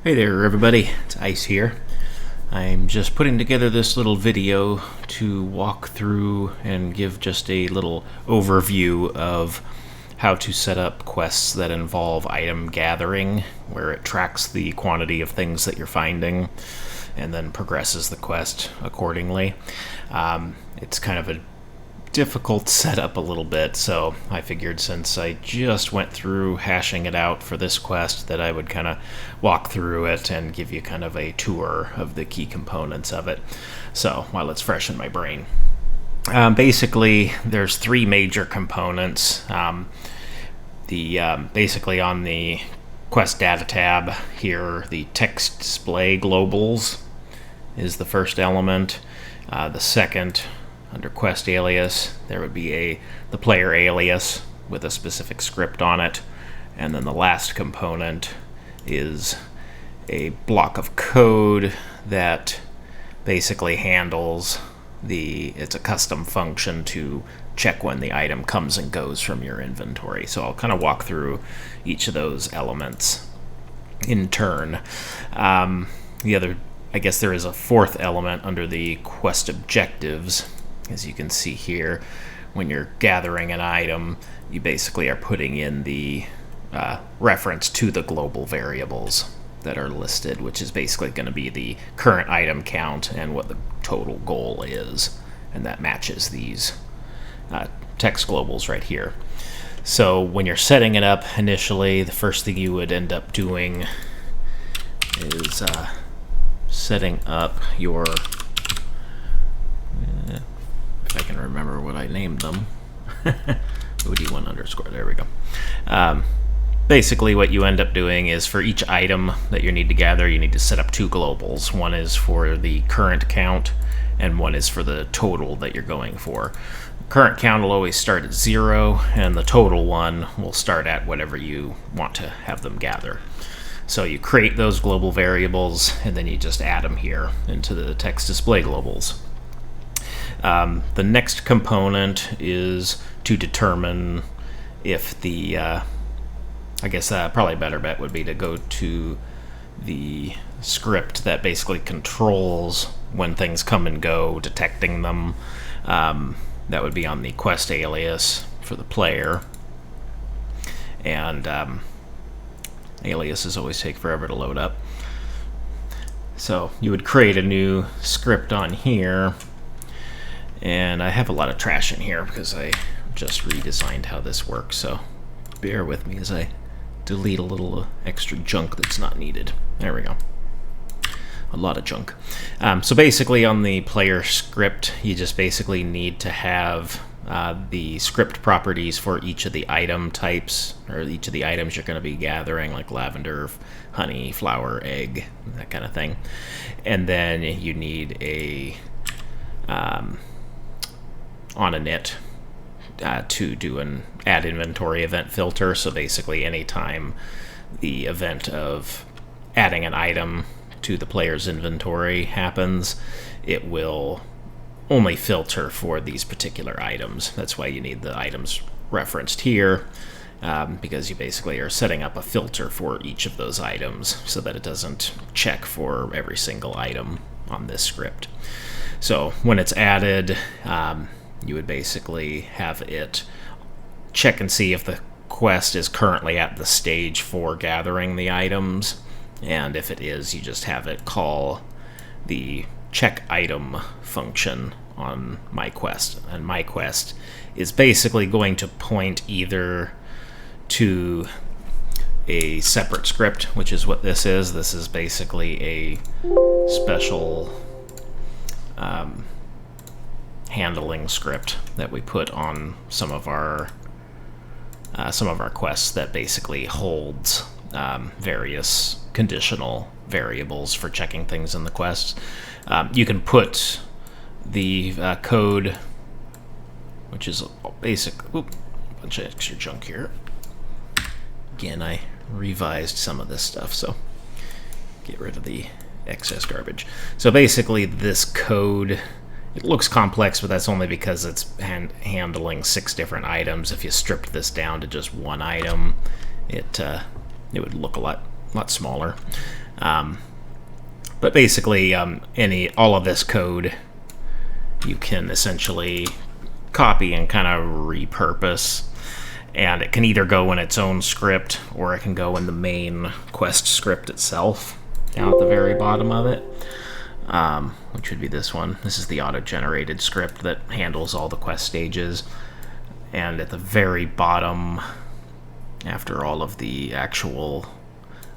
Hey there everybody, it's Ice here. I'm just putting together this little video to walk through and give just a little overview of how to set up quests that involve item gathering, where it tracks the quantity of things that you're finding and then progresses the quest accordingly. It's kind of a difficult setup a little bit, so I figured since I just went through hashing it out for this quest that I would kind of walk through it and give you kind of a tour of the key components of it, so while it's fresh in my brain. Basically, there's three major components. Basically on the quest data tab here, the text display globals is the first element. The second, under quest alias, there would be the player alias with a specific script on it, and then the last component is a block of code that basically handles it's a custom function to check when the item comes and goes from your inventory. So I'll kind of walk through each of those elements in turn. I guess there is a fourth element under the quest objectives. As you can see here, when you're gathering an item, you basically are putting in the reference to the global variables that are listed, which is basically going to be the current item count and what the total goal is, and that matches these text globals right here. So when you're setting it up initially, the first thing you would end up doing is setting up your if I can remember what I named them. OD1 underscore, there we go. Basically what you end up doing is for each item that you need to gather, you need to set up two globals. One is for the current count, and one is for the total that you're going for. Current count will always start at 0, and the total one will start at whatever you want to have them gather. So you create those global variables, and then you just add them here into the text display globals. The next component is to determine if I guess probably a better bet would be to go to the script that basically controls when things come and go, detecting them. That would be on the quest alias for the player. And aliases always take forever to load up. So you would create a new script on here. And I have a lot of trash in here because I just redesigned how this works, so bear with me as I delete a little extra junk that's not needed. There we go. A lot of junk. So basically on the player script, you just basically need to have the script properties for each of the item types, or each of the items you're going to be gathering, like lavender, honey, flower, egg, that kind of thing. And then you need a on init to do an add inventory event filter. So basically anytime the event of adding an item to the player's inventory happens, it will only filter for these particular items. That's why you need the items referenced here, because you basically are setting up a filter for each of those items so that it doesn't check for every single item on this script. So when it's added, you would basically have it check and see if the quest is currently at the stage for gathering the items, and if it is, you just have it call the check item function on MyQuest. And MyQuest is basically going to point either to a separate script, which is what this is. This is basically a special handling script that we put on some of our quests that basically holds various conditional variables for checking things in the quests. You can put the code, which is basic. Bunch of extra junk here. Again, I revised some of this stuff, so get rid of the excess garbage. So basically, this code, it looks complex, but that's only because it's handling 6 different items. If you stripped this down to just one item, it would look a lot smaller. But basically, all of this code you can essentially copy and kind of repurpose, and it can either go in its own script or it can go in the main quest script itself down at the very bottom of it, which would be this one. This is the auto-generated script that handles all the quest stages. And at the very bottom, after all of the actual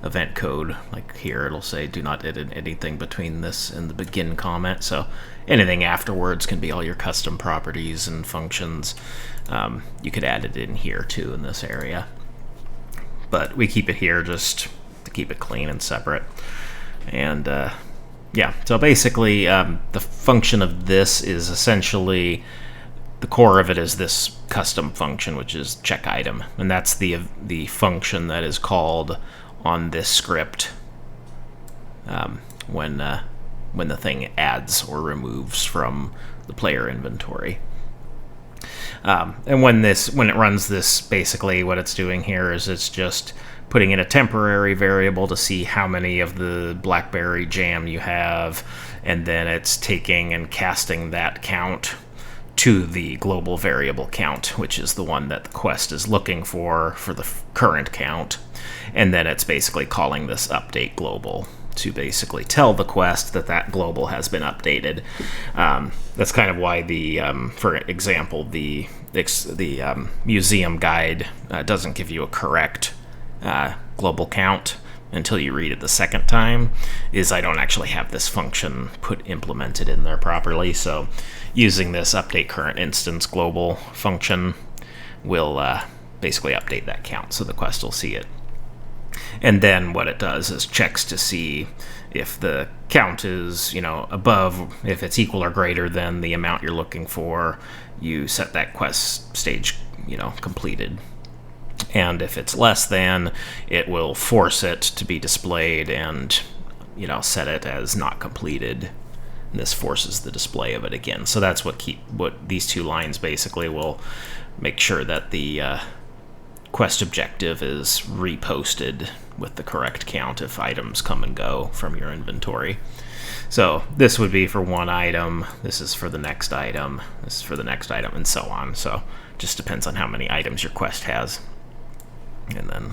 event code, like here, it'll say do not edit anything between this and the begin comment. So anything afterwards can be all your custom properties and functions. You could add it in here too in this area, but we keep it here just to keep it clean and separate. And yeah, so basically the function of this is essentially, the core of it is this custom function, which is check item, and that's the function that is called on this script when the thing adds or removes from the player inventory. And when it runs this, basically what it's doing here is it's just putting in a temporary variable to see how many of the blackberry jam you have, and then it's taking and casting that count to the global variable count, which is the one that the quest is looking for the current count. And then it's basically calling this update global to basically tell the quest that global has been updated. That's kind of why for example, the museum guide doesn't give you a correct global count until you read it the second time, is I don't actually have this function implemented in there properly. So using this update current instance global function will basically update that count, so the quest will see it. And then what it does is checks to see if the count is, above, if it's equal or greater than the amount you're looking for, you set that quest stage, completed. And if it's less than, it will force it to be displayed and, set it as not completed. And this forces the display of it again. So that's what these two lines basically will make sure that the quest objective is reposted with the correct count if items come and go from your inventory. So this would be for one item, this is for the next item, this is for the next item, and so on. So it just depends on how many items your quest has. And then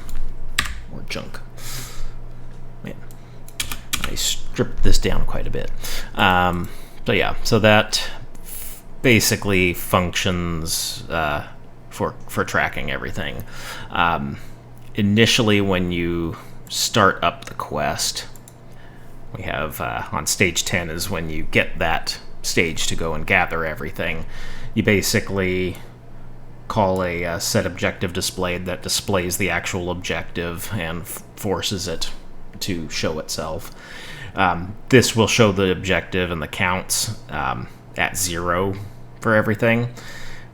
more junk. Man, I stripped this down quite a bit. So yeah, so that basically functions for tracking everything. Initially, when you start up the quest, we have on stage 10 is when you get that stage to go and gather everything. You basically call a set objective displayed that displays the actual objective and forces it to show itself. This will show the objective and the counts at 0 for everything,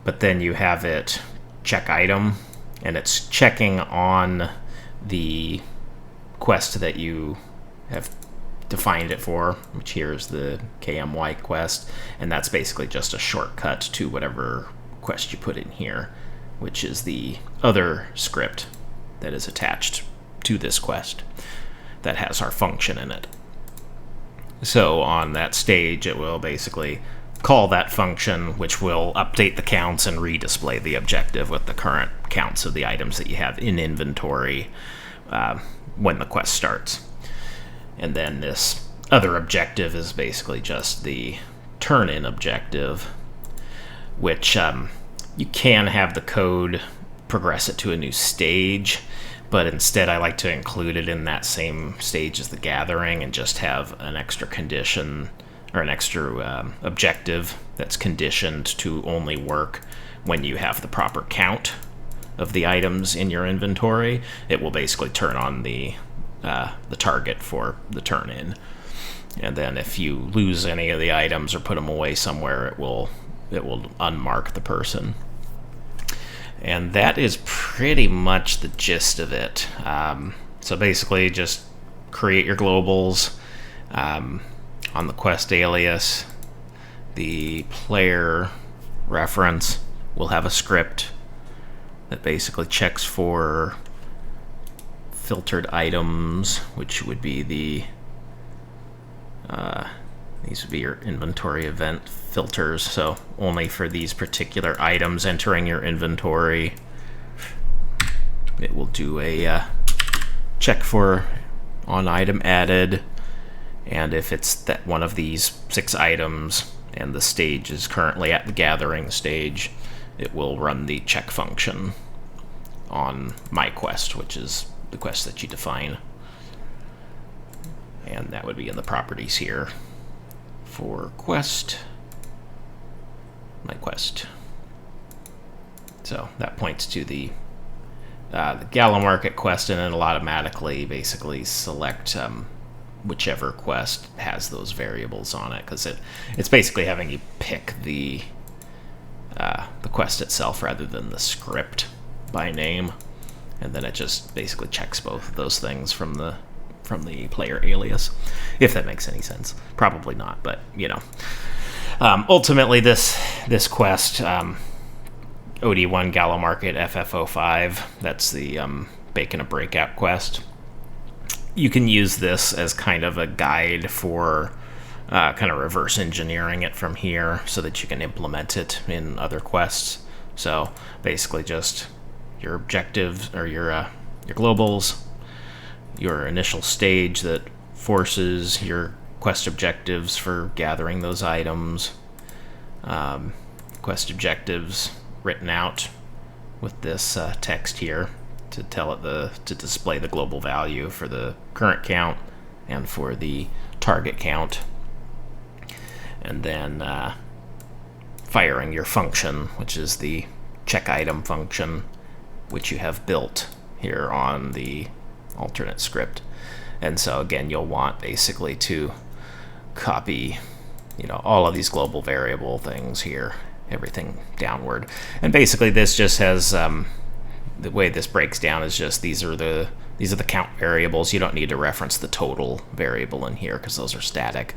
but then you have it check item, and it's checking on the quest that you have defined it for, which here is the KMY quest, and that's basically just a shortcut to whatever quest you put in here, which is the other script that is attached to this quest that has our function in it. So on that stage, it will basically call that function, which will update the counts and redisplay the objective with the current counts of the items that you have in inventory when the quest starts. And then this other objective is basically just the turn-in objective, which you can have the code progress it to a new stage, but instead I like to include it in that same stage as the gathering and just have an extra condition or an extra objective that's conditioned to only work when you have the proper count of the items in your inventory. It will basically turn on the target for the turn-in. And then if you lose any of the items or put them away somewhere, it will unmark the person. And that is pretty much the gist of it. So basically just create your globals on the quest alias. The player reference will have a script that basically checks for filtered items, which would be these would be your inventory event filters. So only for these particular items entering your inventory, it will do a check for on item added. And if it's that one of these 6 items and the stage is currently at the gathering stage, it will run the check function on my quest, which is the quest that you define. And that would be in the properties here for quest, my quest. So that points to the Gala Market quest, and it'll automatically basically select whichever quest has those variables on it, because it's basically having you pick the quest itself rather than the script by name, and then it just basically checks both of those things from the player alias, if that makes any sense. Probably not, but you know. Ultimately, this quest, OD1 Gala Market FF05, that's the Bacon a Breakout quest. You can use this as kind of a guide for kind of reverse engineering it from here so that you can implement it in other quests. So basically just your objectives, or your globals, your initial stage that forces your quest objectives for gathering those items, quest objectives written out with this text here to tell it to display the global value for the current count and for the target count, and then firing your function, which is the check item function, which you have built here on the alternate script. And so again, you'll want basically to copy, you know, all of these global variable things here, everything downward. And basically this just has the way this breaks down is just these are the count variables. You don't need to reference the total variable in here because those are static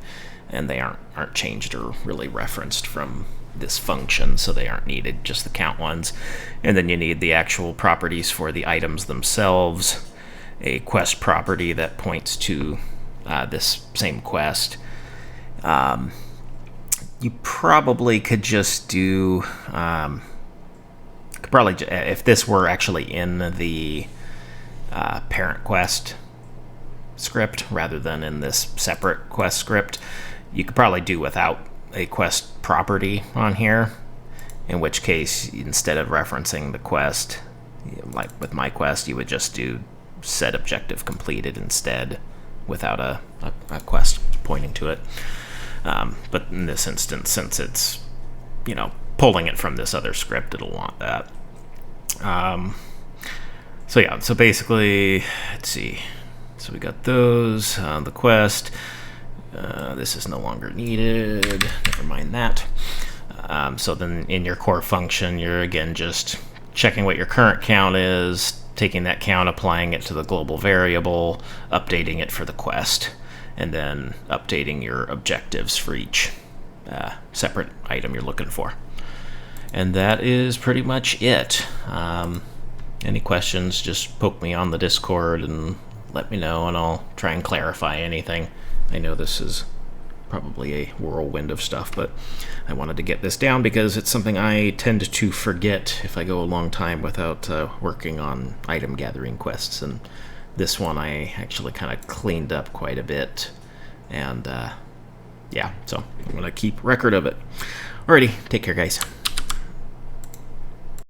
and they aren't changed or really referenced from this function, so they aren't needed, just the count ones. And then you need the actual properties for the items themselves, a quest property that points to this same quest. You probably could just do if this were actually in the parent quest script rather than in this separate quest script, you could probably do without a quest property on here, in which case instead of referencing the quest, like with my quest, you would just do set objective completed instead without a quest pointing to it. But in this instance, since it's, you know, pulling it from this other script, it'll want that. So yeah, so basically, let's see. So we got those, the quest. This is no longer needed. Never mind that. So then in your core function, you're again just checking what your current count is, taking that count, applying it to the global variable, updating it for the quest, and then updating your objectives for each separate item you're looking for. And that is pretty much it. Any questions, just poke me on the Discord and let me know, and I'll try and clarify anything. I know this is probably a whirlwind of stuff, but I wanted to get this down because it's something I tend to forget if I go a long time without working on item gathering quests, and this one I actually kind of cleaned up quite a bit, and yeah, so I'm going to keep record of it. Alrighty, take care guys.